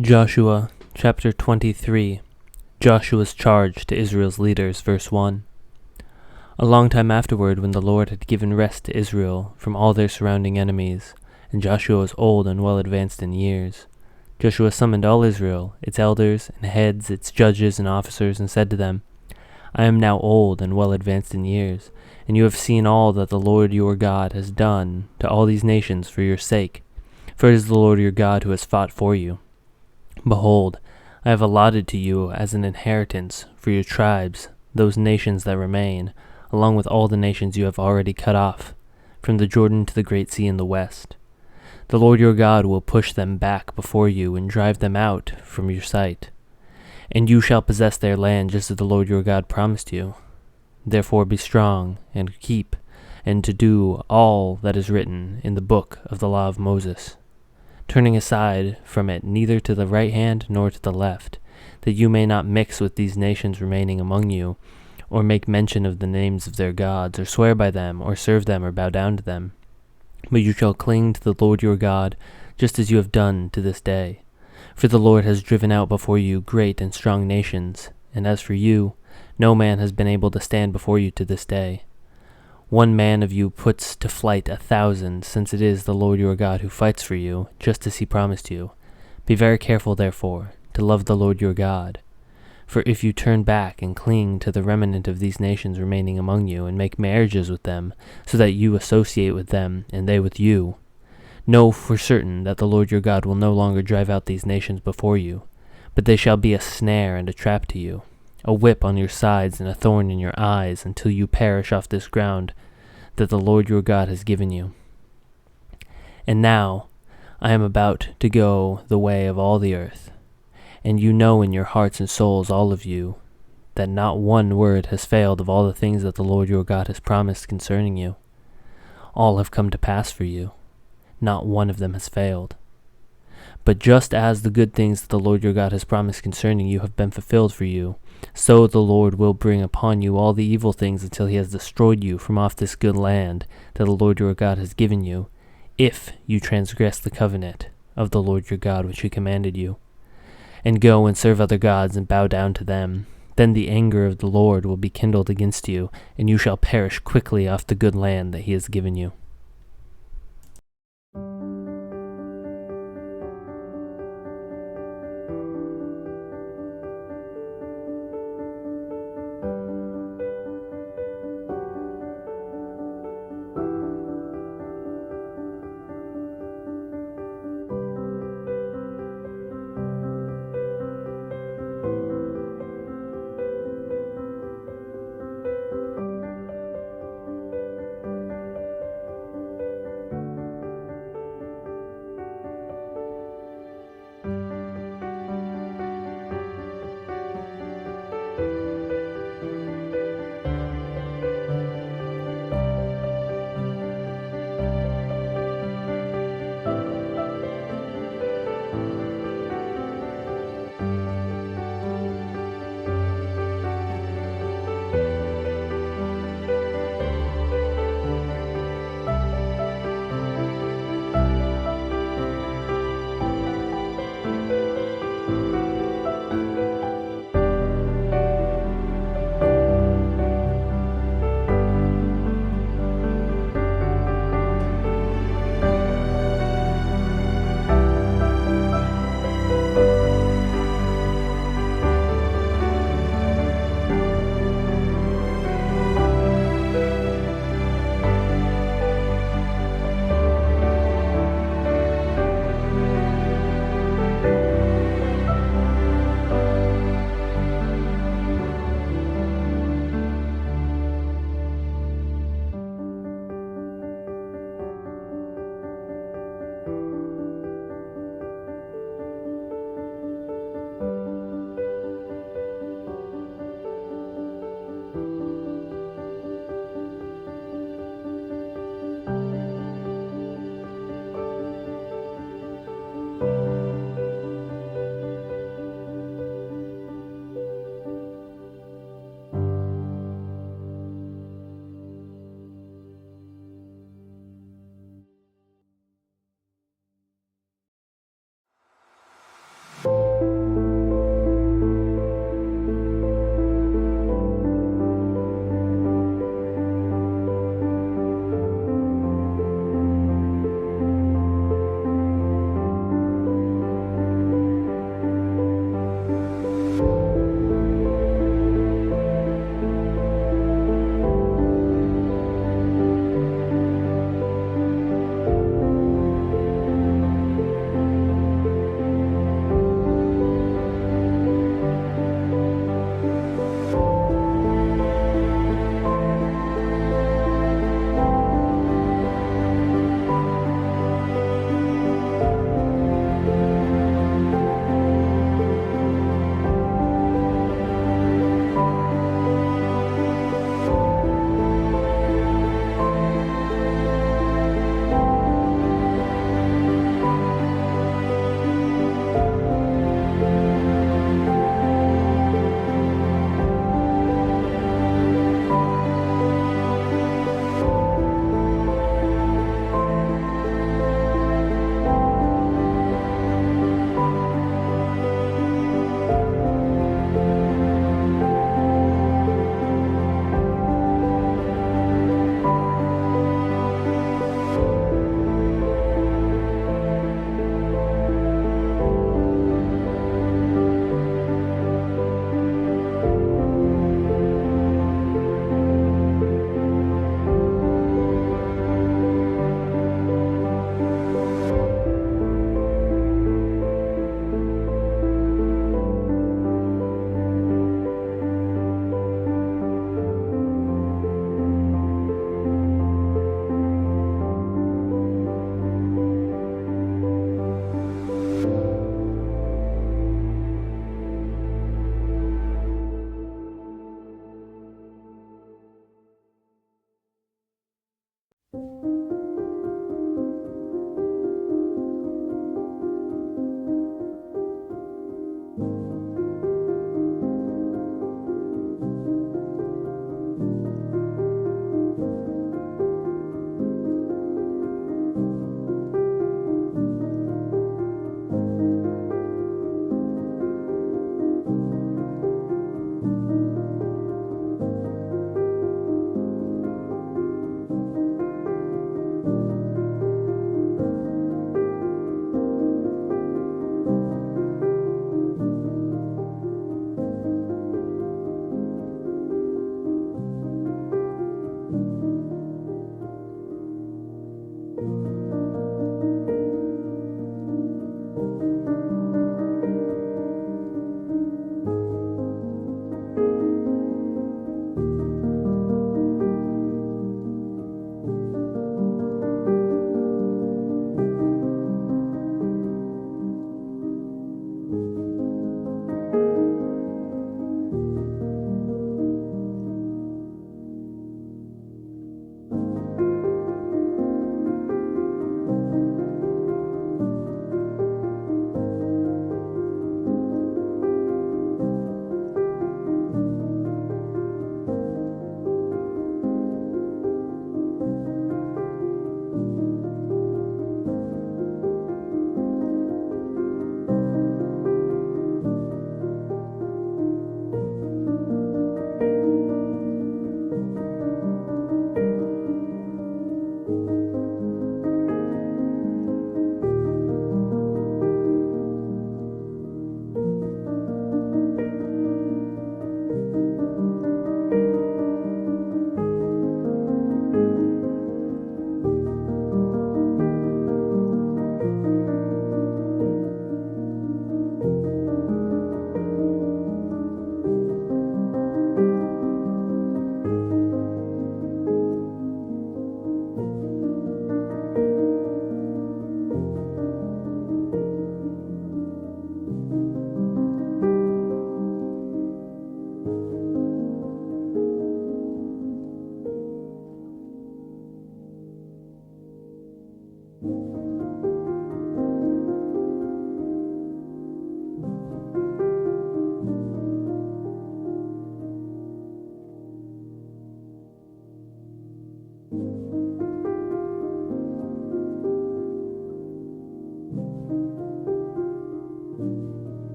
Joshua chapter 23. Joshua's charge to Israel's leaders, verse 1. A long time afterward, when the Lord had given rest to Israel from all their surrounding enemies, and Joshua was old and well advanced in years, Joshua summoned all Israel, its elders and heads, its judges and officers, and said to them, I am now old and well advanced in years, and you have seen all that the Lord your God has done to all these nations for your sake. For it is the Lord your God who has fought for you. Behold, I have allotted to you as an inheritance for your tribes those nations that remain, along with all the nations you have already cut off, from the Jordan to the great sea in the west. The Lord your God will push them back before you and drive them out from your sight. And you shall possess their land just as the Lord your God promised you. Therefore be strong and keep, and to do all that is written in the book of the law of Moses, turning aside from it neither to the right hand nor to the left, that you may not mix with these nations remaining among you, or make mention of the names of their gods, or swear by them, or serve them, or bow down to them. But you shall cling to the Lord your God, just as you have done to this day. For the Lord has driven out before you great and strong nations, and as for you, no man has been able to stand before you to this day. One man of you puts to flight 1,000, since it is the Lord your God who fights for you, just as he promised you. Be very careful, therefore, to love the Lord your God. For if you turn back and cling to the remnant of these nations remaining among you, and make marriages with them, so that you associate with them, and they with you, know for certain that the Lord your God will no longer drive out these nations before you, but they shall be a snare and a trap to you, a whip on your sides and a thorn in your eyes, until you perish off this ground that the Lord your God has given you. And now I am about to go the way of all the earth, and you know in your hearts and souls, all of you, that not one word has failed of all the things that the Lord your God has promised concerning you. All have come to pass for you. Not one of them has failed. But just as the good things that the Lord your God has promised concerning you have been fulfilled for you, so the Lord will bring upon you all the evil things until he has destroyed you from off this good land that the Lord your God has given you, if you transgress the covenant of the Lord your God which he commanded you, and go and serve other gods and bow down to them. Then the anger of the Lord will be kindled against you, and you shall perish quickly off the good land that he has given you. you.